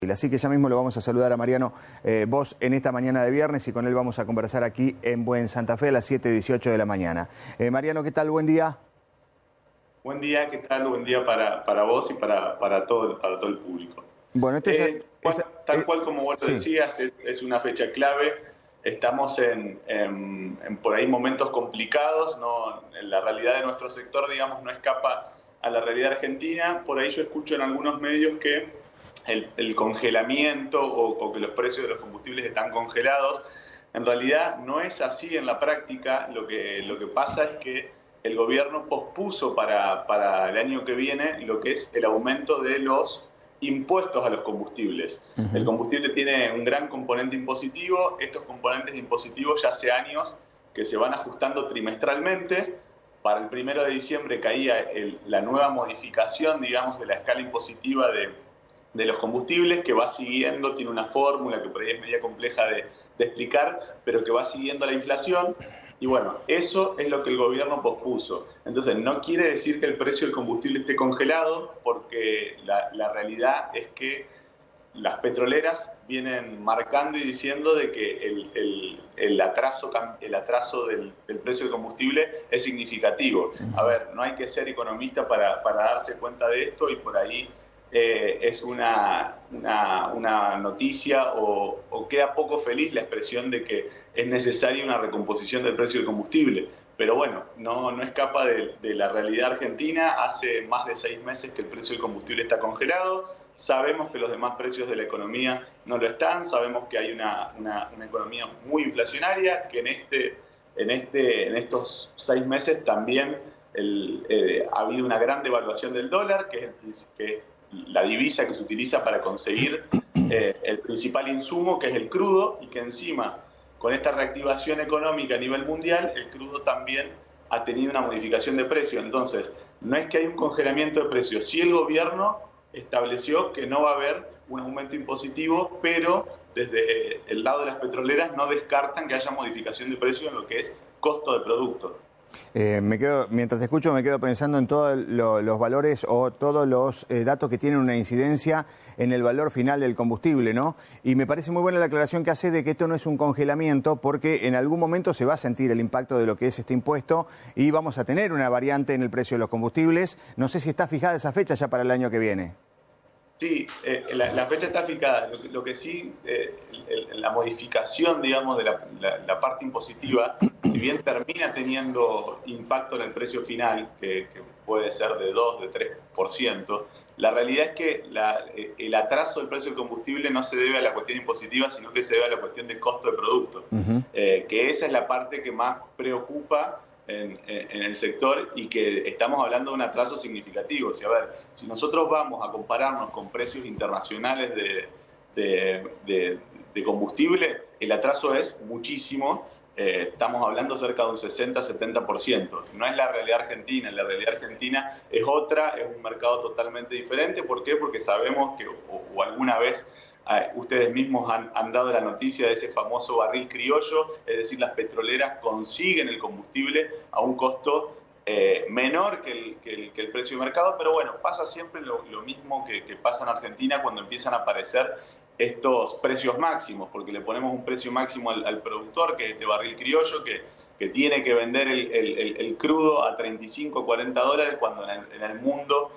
Así que ya mismo lo vamos a saludar a Mariano Bosch en esta mañana de viernes y con él vamos a conversar aquí en Buen Santa Fe a las 7:18 de la mañana. Mariano, ¿qué tal? Buen día. Buen día, ¿qué tal? Buen día para vos y para todo el público. Bueno, esto tal cual como vos lo decías, es una fecha clave. Estamos en por ahí momentos complicados, ¿no? La realidad de nuestro sector, digamos, no escapa a la realidad argentina. Por ahí yo escucho en algunos medios que el congelamiento o que los precios de los combustibles están congelados. En realidad no es así en la práctica. Lo que pasa es que el gobierno pospuso para el año que viene lo que es el aumento de los impuestos a los combustibles. El combustible tiene un gran componente impositivo. Estos componentes impositivos ya hace años que se van ajustando trimestralmente. Para el 1 de diciembre caía la nueva modificación, digamos, de la escala impositiva de los combustibles, que va siguiendo, tiene una fórmula que por ahí es media compleja de explicar, pero que va siguiendo la inflación. Y bueno, eso es lo que el gobierno pospuso. Entonces, no quiere decir que el precio del combustible esté congelado, porque la realidad es que las petroleras vienen marcando y diciendo de que el atraso del precio del combustible es significativo. A ver, no hay que ser economista para darse cuenta de esto, y por ahí es una noticia o queda poco feliz la expresión de que es necesaria una recomposición del precio del combustible. Pero bueno, no escapa de la realidad argentina. Hace más de 6 meses que el precio del combustible está congelado. Sabemos que los demás precios de la economía no lo están. Sabemos que hay una economía muy inflacionaria, que en estos 6 meses también ha habido una gran devaluación del dólar, que es la divisa que se utiliza para conseguir el principal insumo, que es el crudo, y que encima, con esta reactivación económica a nivel mundial, el crudo también ha tenido una modificación de precio. Entonces, no es que hay un congelamiento de precios. Sí, el gobierno estableció que no va a haber un aumento impositivo, pero desde el lado de las petroleras no descartan que haya modificación de precio en lo que es costo de producto. Mientras te escucho me quedo pensando en todos los valores o todos los datos que tienen una incidencia en el valor final del combustible, ¿no? Y me parece muy buena la aclaración que hace de que esto no es un congelamiento, porque en algún momento se va a sentir el impacto de lo que es este impuesto y vamos a tener una variante en el precio de los combustibles. No sé si está fijada esa fecha ya para el año que viene. Sí, la fecha está fijada. Lo que sí, la modificación, digamos, de la parte impositiva, si bien termina teniendo impacto en el precio final, que puede ser de 2, de 3%, la realidad es que el atraso del precio del combustible no se debe a la cuestión impositiva, sino que se debe a la cuestión del costo de producto, que esa es la parte que más preocupa en el sector, y que estamos hablando de un atraso significativo. Si nosotros vamos a compararnos con precios internacionales de combustible, el atraso es muchísimo. Estamos hablando cerca de un 60-70%. No es la realidad argentina. La realidad argentina es otra, es un mercado totalmente diferente. ¿Por qué? Porque sabemos que, o alguna vez ustedes mismos han dado la noticia de ese famoso barril criollo, es decir, las petroleras consiguen el combustible a un costo menor que el precio de mercado. Pero bueno, pasa siempre lo mismo que pasa en Argentina cuando empiezan a aparecer estos precios máximos, porque le ponemos un precio máximo al productor, que es este barril criollo, que tiene que vender el crudo a 35 o 40 dólares, cuando en el mundo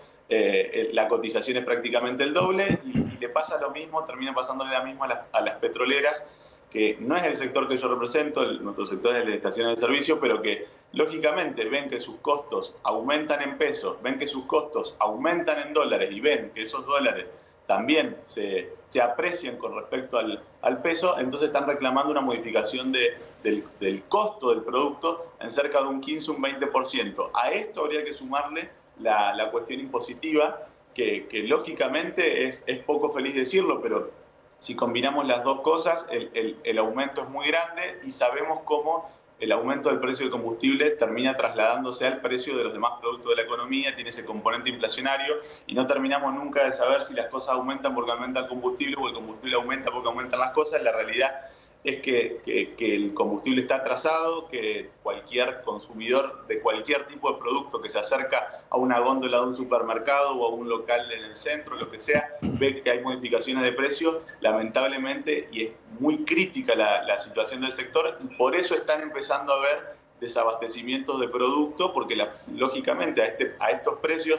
la cotización es prácticamente el doble, y le pasa lo mismo, termina pasándole lo mismo a las petroleras, que no es el sector que yo represento. Nuestro sector es el de estaciones de servicio, pero que lógicamente ven que sus costos aumentan en pesos, ven que sus costos aumentan en dólares, y ven que esos dólares también se aprecian con respecto al peso. Entonces están reclamando una modificación del costo del producto en cerca de un 15 o un 20%. A esto habría que sumarle la cuestión impositiva, que lógicamente es poco feliz decirlo, pero si combinamos las dos cosas, el aumento es muy grande, y sabemos cómo el aumento del precio del combustible termina trasladándose al precio de los demás productos de la economía, tiene ese componente inflacionario, y no terminamos nunca de saber si las cosas aumentan porque aumenta el combustible o el combustible aumenta porque aumentan las cosas. La realidad es que el combustible está atrasado, que cualquier consumidor de cualquier tipo de producto que se acerca a una góndola de un supermercado o a un local en el centro, lo que sea, ve que hay modificaciones de precio, lamentablemente, y es muy crítica la situación del sector, y por eso están empezando a haber desabastecimientos de producto, porque lógicamente a estos precios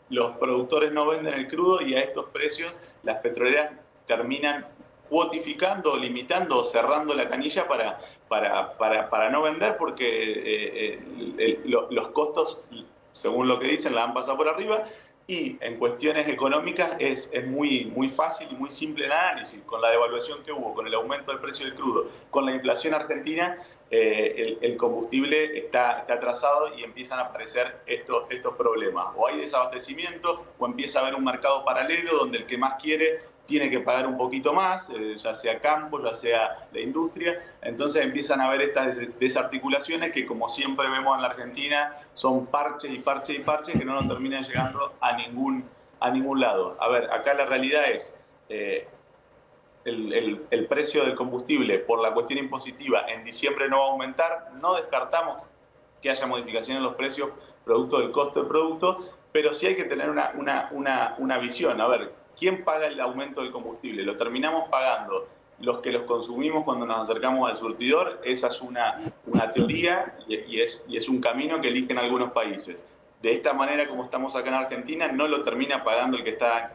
los productores no venden el crudo y a estos precios las petroleras terminan cuotificando, limitando o cerrando la canilla para no vender, porque los costos, según lo que dicen, la han pasado por arriba. Y en cuestiones económicas es muy fácil y muy simple el análisis. Con la devaluación que hubo, con el aumento del precio del crudo, con la inflación argentina, el combustible está atrasado y empiezan a aparecer estos problemas. O hay desabastecimiento o empieza a haber un mercado paralelo donde el que más quiere tiene que pagar un poquito más, ya sea campo, ya sea la industria. Entonces empiezan a haber estas desarticulaciones que, como siempre vemos en la Argentina, son parches y parches y parches que no nos terminan llegando a ningún lado. A ver, acá la realidad es el precio del combustible por la cuestión impositiva en diciembre no va a aumentar. No descartamos que haya modificación en los precios producto del costo del producto, pero sí hay que tener una visión. A ver, ¿quién paga el aumento del combustible? Lo terminamos pagando los que los consumimos cuando nos acercamos al surtidor. Esa es una teoría y es un camino que eligen algunos países. De esta manera, como estamos acá en Argentina, no lo termina pagando el que está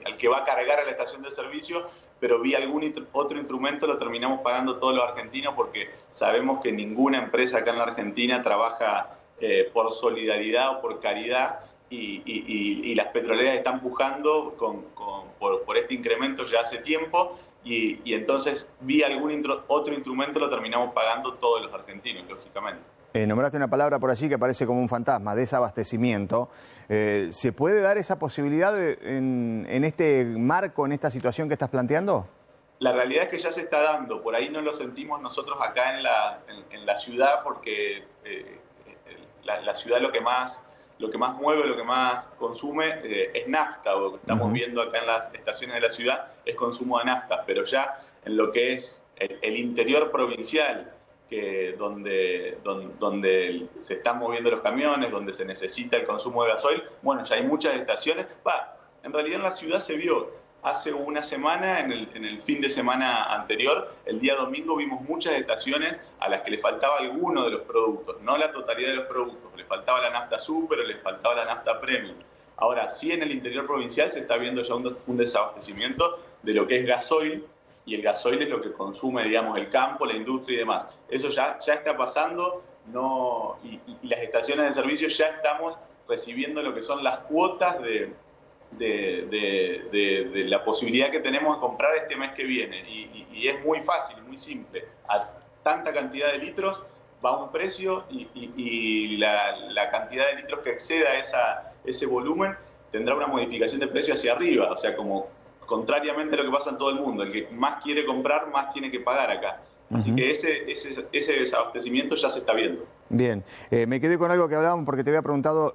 el que va a cargar a la estación de servicio, pero vía algún otro instrumento lo terminamos pagando todos los argentinos, porque sabemos que ninguna empresa acá en la Argentina trabaja por solidaridad o por caridad. Y las petroleras están pujando por este incremento ya hace tiempo, y entonces vía algún otro instrumento lo terminamos pagando todos los argentinos, lógicamente. Nombraste una palabra por allí que parece como un fantasma: desabastecimiento. ¿Se puede dar esa posibilidad en este marco, en esta situación que estás planteando? La realidad es que ya se está dando. Por ahí no lo sentimos nosotros acá en la ciudad, porque la ciudad lo que más mueve, lo que más consume es nafta, o lo que estamos viendo acá en las estaciones de la ciudad es consumo de nafta, pero ya en lo que es el interior provincial, donde se están moviendo los camiones, donde se necesita el consumo de gasoil, bueno, ya hay muchas estaciones. En realidad en la ciudad se vio hace una semana, en el fin de semana anterior, el día domingo, vimos muchas estaciones a las que le faltaba alguno de los productos, no la totalidad de los productos. Le faltaba la nafta super, le faltaba la nafta premium. Ahora, sí, en el interior provincial se está viendo ya un desabastecimiento de lo que es gasoil, y el gasoil es lo que consume, digamos, el campo, la industria y demás. Eso ya está pasando, y las estaciones de servicio ya estamos recibiendo lo que son las cuotas de la posibilidad que tenemos de comprar este mes que viene, y es muy fácil, muy simple. A tanta cantidad de litros va un precio, y la cantidad de litros que exceda ese volumen tendrá una modificación de precio hacia arriba. O sea, como contrariamente a lo que pasa en todo el mundo, el que más quiere comprar, más tiene que pagar acá. Así que ese desabastecimiento ya se está viendo. Bien, me quedé con algo que hablábamos, porque te había preguntado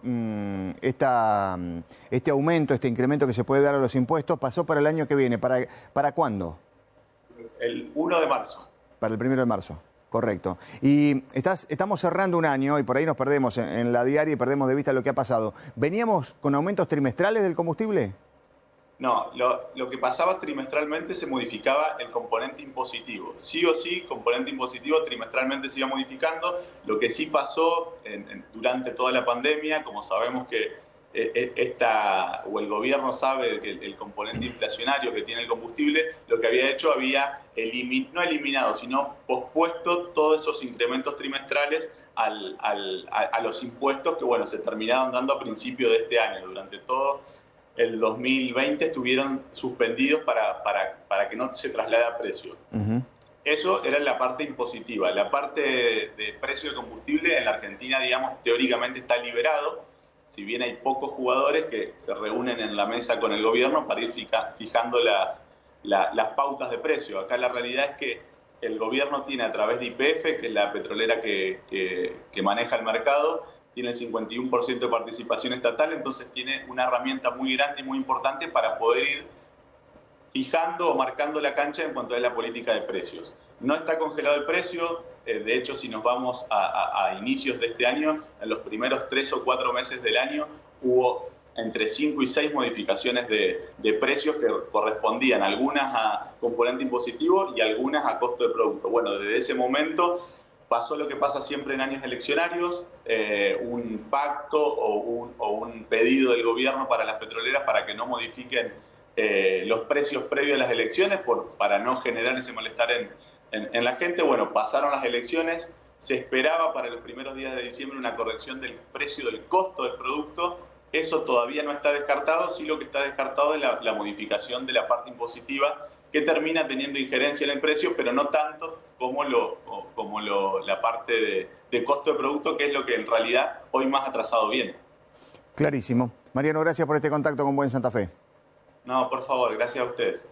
este aumento, este incremento que se puede dar a los impuestos, pasó para el año que viene. ¿Para cuándo? El 1 de marzo. Para el 1 de marzo, correcto. Y estamos cerrando un año y por ahí nos perdemos en la diaria y perdemos de vista lo que ha pasado. ¿Veníamos con aumentos trimestrales del combustible? No, lo que pasaba trimestralmente se modificaba el componente impositivo. Sí o sí, componente impositivo trimestralmente se iba modificando. Lo que sí pasó durante toda la pandemia, como sabemos que o el gobierno sabe que el componente inflacionario que tiene el combustible, lo que había hecho, no eliminado, sino pospuesto todos esos incrementos trimestrales a los impuestos que, bueno, se terminaron dando a principio de este año. Durante todo el 2020 estuvieron suspendidos para que no se traslade a precio. Eso era la parte impositiva. La parte de precio de combustible en la Argentina, digamos, teóricamente está liberado, si bien hay pocos jugadores que se reúnen en la mesa con el gobierno para ir fijando las pautas de precio. Acá la realidad es que el gobierno tiene, a través de YPF, que es la petrolera que maneja el mercado, tiene el 51% de participación estatal, entonces tiene una herramienta muy grande y muy importante para poder ir fijando o marcando la cancha en cuanto a la política de precios. No está congelado el precio, de hecho si nos vamos a inicios de este año, en los primeros 3 o 4 meses del año hubo entre 5 y 6 modificaciones de precios que correspondían algunas a componente impositivo y algunas a costo de producto. Bueno, desde ese momento pasó lo que pasa siempre en años eleccionarios, un pacto o un pedido del gobierno para las petroleras para que no modifiquen los precios previos a las elecciones para no generar ese malestar en la gente. Bueno, pasaron las elecciones, se esperaba para los primeros días de diciembre una corrección del precio del costo del producto. Eso todavía no está descartado, sí lo que está descartado es la modificación de la parte impositiva que termina teniendo injerencia en el precio, pero no tanto como la parte de costo de producto, que es lo que en realidad hoy más atrasado viene. Clarísimo. Mariano, gracias por este contacto con Buen Santa Fe. No, por favor, gracias a ustedes.